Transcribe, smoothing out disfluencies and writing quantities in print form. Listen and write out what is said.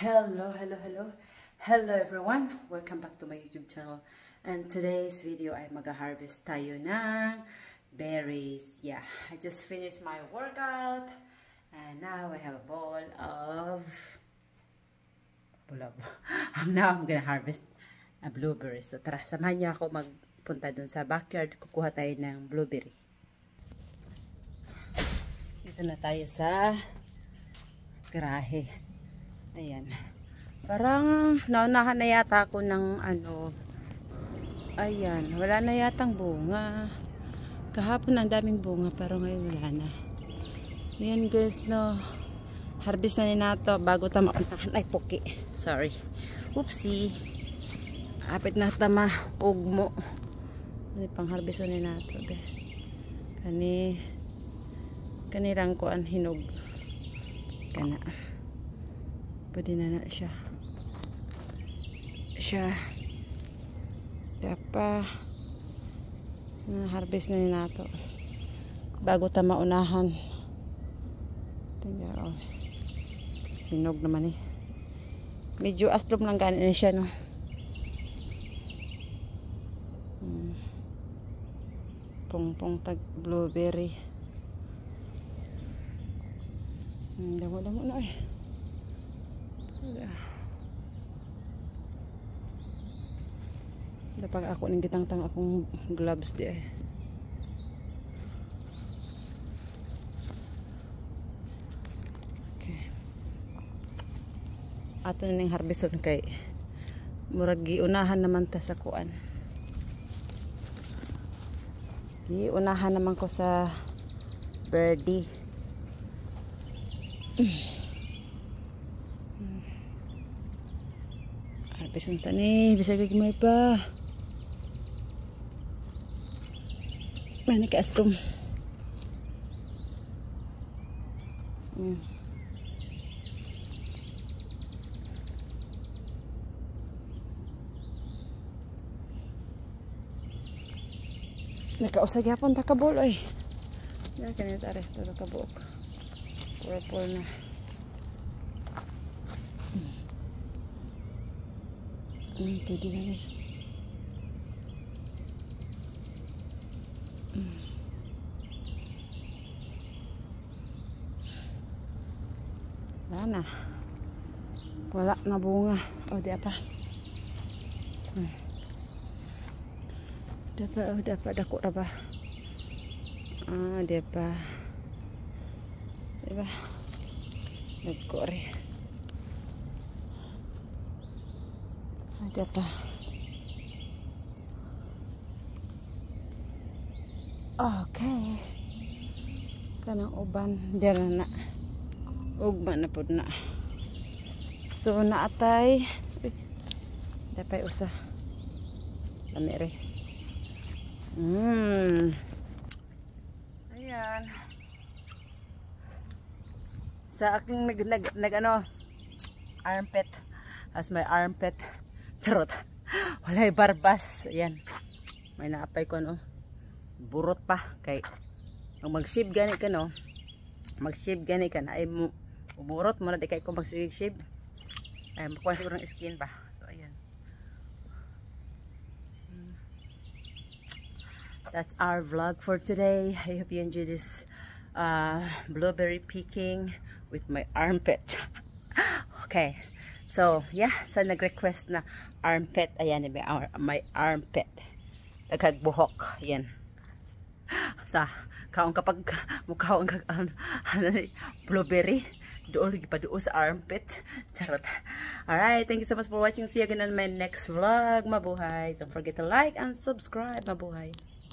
Hello everyone! Welcome back to my YouTube channel. And today's video ay mag-harvest tayo ng berries. Yeah, I just finished my workout and now I have a bowl of now I'm gonna harvest a blueberries. So tara, samahan niyo ako magpunta dun sa backyard. Kukuha tayo ng blueberry. Dito na tayo sa garahe. Ayan. Parang naunahan na yata ako ng ano. Ayan. Wala na yatang bunga. Kahapon ang daming bunga pero ngayon wala na. Ayan guys, no. Harvest na ni nato bago tama. Ay, puki. Sorry. Oopsie. Apit na tama. Ugmo. Ano pang harvest na ni nato. Kanirang kuan hinog. Kana. Pwede na siya. Dapat harvest na ni nato bago ta maunahan. Tingnan, oh. Hinog naman eh. Medyo aslom lang gani na siya, no. Pong tag blueberry. Damo-damo na eh. Dapat ako ning gitang-tang akong gloves di ay. Okay. Ato na ning harveston kay murag giunahan naman ta sa kuan. Giunahan naman ko sa birdie. Harveston ta ni, bisa gagmay pa. May naka-aslom. Nakausag yapon ta kabol oy. Ya kanita are tulo ka buok. Purple na. Pwede na rin. Wala na bunga. O, di apa. Dapat dako ra ba? Di apa. Diba? Dako rin. Ada pa. Okay. Kanang uban dira na. Ugma na pud na. So naatay. Dapay usa. Lami re. Ayan. Sa aking nag ano armpit. As my armpit. Charot. Walay barbas. Ayan. May naapay ko, no. Burot pa. Kay, ang mag-shave gani ka, no. Mag-shave gani ka na. Ay, burot mo na. Di kay ko mag-shave. Ay, makuha siguro ng skin pa. So, ayan. That's our vlog for today. I hope you enjoy this blueberry picking with my armpit. Okay. So, yeah, sa nag-request na armpit, ayan, my armpit. Nagkagbuhok, ayan. Sa, kaong kapag mukhaong blueberry, doon lagi pa doon sa armpit. Charot. Alright, thank you so much for watching. See you again on my next vlog. Mabuhay. Don't forget to like and subscribe. Mabuhay.